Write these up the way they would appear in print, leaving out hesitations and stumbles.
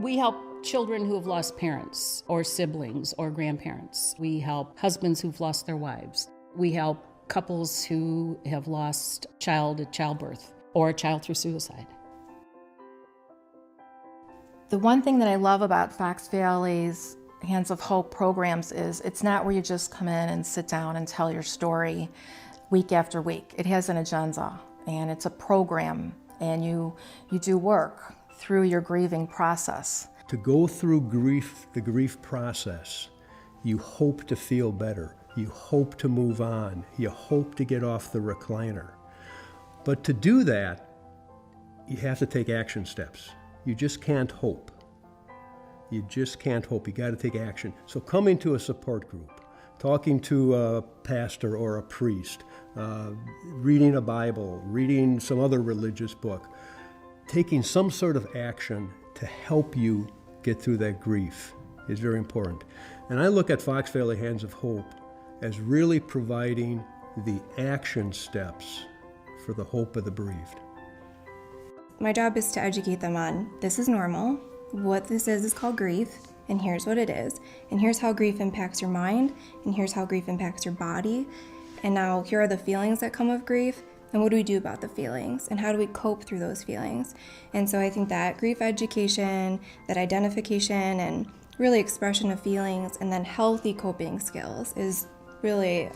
We help children who have lost parents or siblings or grandparents. We help husbands who've lost their wives. We help couples who have lost a child at childbirth or a child through suicide. The one thing that I love about Fox Valley's Hands of Hope programs is it's not where you just come in and sit down and tell your story week after week. It has an agenda, and it's a program, and you do work through your grieving process. To go through grief, the grief process, you hope to feel better. You hope to move on. You hope to get off the recliner. But to do that, you have to take action steps. You just can't hope. You just can't hope. You got to take action. So coming to a support group, talking to a pastor or a priest, reading a Bible, reading some other religious book, taking some sort of action to help you get through that grief is very important. And I look at Fox Valley Hands of Hope as really providing the action steps for the hope of the bereaved. My job is to educate them on this is normal, what this is called grief, and here's what it is, and here's how grief impacts your mind, and here's how grief impacts your body, and now here are the feelings that come of grief, and what do we do about the feelings, and how do we cope through those feelings. And so I think that grief education, that identification, and really expression of feelings, and then healthy coping skills is really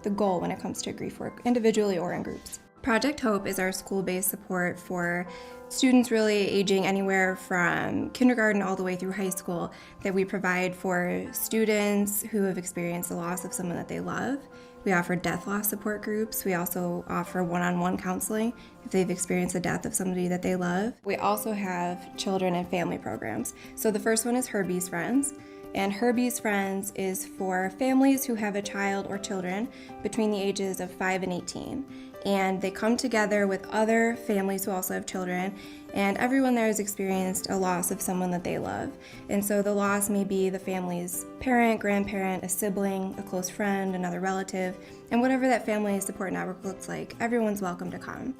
the goal when it comes to grief work, individually or in groups. Project Hope is our school-based support for students really aging anywhere from kindergarten all the way through high school, that we provide for students who have experienced the loss of someone that they love. We offer death loss support groups. We also offer one-on-one counseling if they've experienced the death of somebody that they love. We also have children and family programs. So the first one is Herbie's Friends. And Herbie's Friends is for families who have a child or children between the ages of 5 and 18. And they come together with other families who also have children, and everyone there has experienced a loss of someone that they love. And so the loss may be the family's parent, grandparent, a sibling, a close friend, another relative, and whatever that family support network looks like, everyone's welcome to come.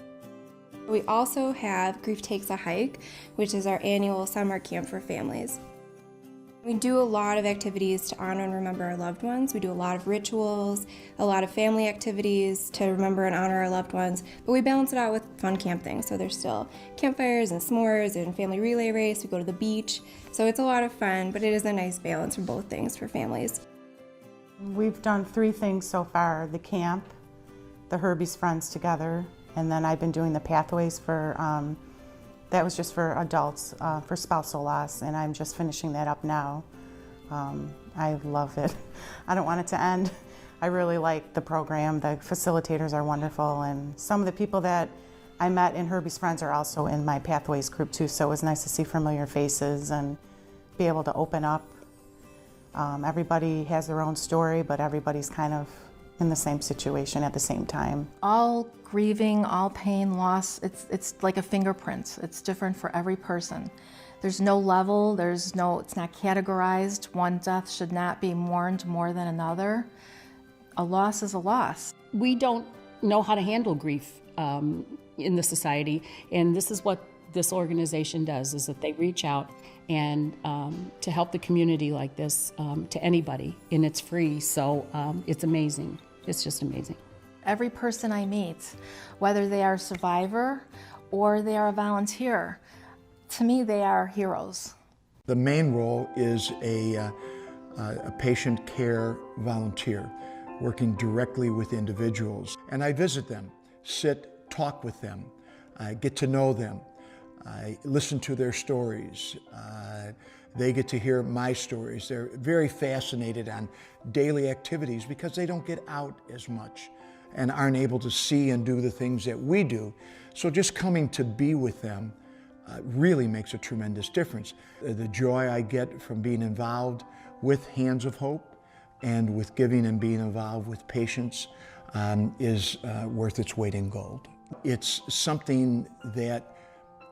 We also have Grief Takes a Hike, which is our annual summer camp for families. We do a lot of activities to honor and remember our loved ones. We do a lot of rituals, a lot of family activities to remember and honor our loved ones, but we balance it out with fun camp things. So there's still campfires and s'mores and family relay race. We go to the beach. So it's a lot of fun, but it is a nice balance for both things for families. We've done 3 things so far: the camp, the Herbie's Friends together, and then I've been doing the Pathways for that was just for adults, for spousal loss, and I'm just finishing that up now. I love it. I don't want it to end. I really like the program. The facilitators are wonderful, and some of the people that I met in Herbie's Friends are also in my Pathways group too, so it was nice to see familiar faces and be able to open up. Everybody has their own story, but everybody's kind of in the same situation at the same time. All grieving, all pain, loss, it's like a fingerprint. It's different for every person. There's no level, it's not categorized. One death should not be mourned more than another. A loss is a loss. We don't know how to handle grief in the society, and this is what this organization does, is that they reach out and to help the community like this to anybody, and it's free, so it's amazing. It's just amazing. Every person I meet, whether they are a survivor or they are a volunteer, to me they are heroes. The main role is a patient care volunteer working directly with individuals. And I visit them, sit, talk with them, I get to know them, I listen to their stories. They get to hear my stories. They're very fascinated on daily activities because they don't get out as much and aren't able to see and do the things that we do. So just coming to be with them really makes a tremendous difference. The joy I get from being involved with Hands of Hope and with giving and being involved with patients is worth its weight in gold. It's something that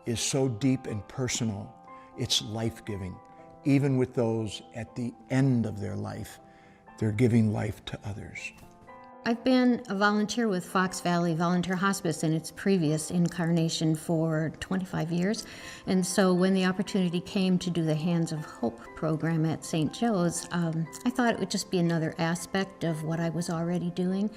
is so deep and personal, it's life-giving. Even with those at the end of their life, they're giving life to others. I've been a volunteer with Fox Valley Volunteer Hospice in its previous incarnation for 25 years. And so when the opportunity came to do the Hands of Hope program at St. Joe's, I thought it would just be another aspect of what I was already doing.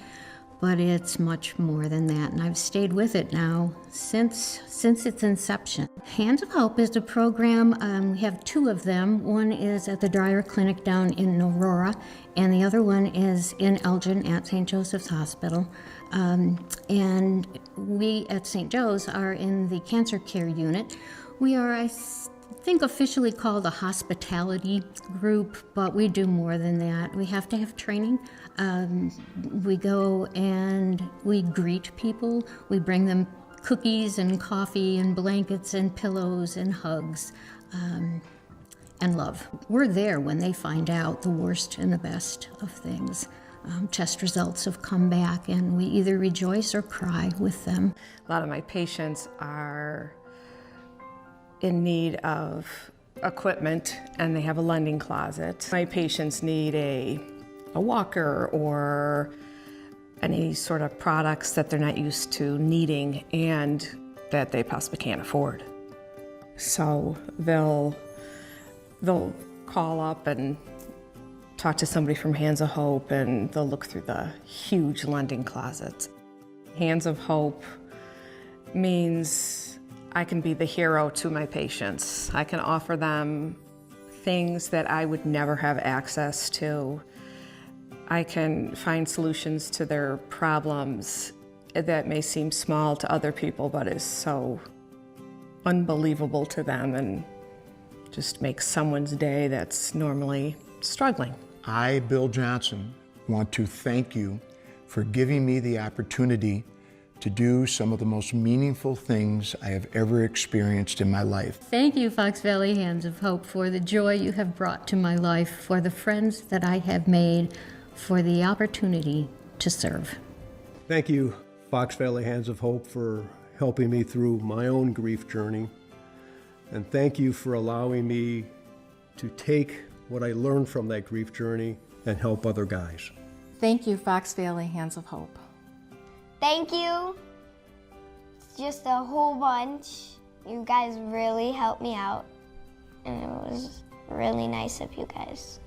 But it's much more than that, and I've stayed with it now since its inception. Hands of Hope is a program, we have two of them. One is at the Dreyer Clinic down in Aurora, and the other one is in Elgin at St. Joseph's Hospital. And we at St. Joe's are in the cancer care unit. We are, I think, officially called a hospitality group, but we do more than that. We have to have training. We go and we greet people. We bring them cookies and coffee and blankets and pillows and hugs and love. We're there when they find out the worst and the best of things. Test results have come back, and we either rejoice or cry with them. A lot of my patients are in need of equipment, and they have a lending closet. My patients need a walker or any sort of products that they're not used to needing and that they possibly can't afford. So they'll call up and talk to somebody from Hands of Hope, and they'll look through the huge lending closets. Hands of Hope means I can be the hero to my patients. I can offer them things that I would never have access to. I can find solutions to their problems that may seem small to other people, but is so unbelievable to them and just makes someone's day that's normally struggling. I, Bill Johnson, want to thank you for giving me the opportunity to do some of the most meaningful things I have ever experienced in my life. Thank you, Fox Valley Hands of Hope, for the joy you have brought to my life, for the friends that I have made, for the opportunity to serve. Thank you, Fox Valley Hands of Hope, for helping me through my own grief journey. And thank you for allowing me to take what I learned from that grief journey and help other guys. Thank you, Fox Valley Hands of Hope. Thank you. It's just a whole bunch. You guys really helped me out, and it was really nice of you guys.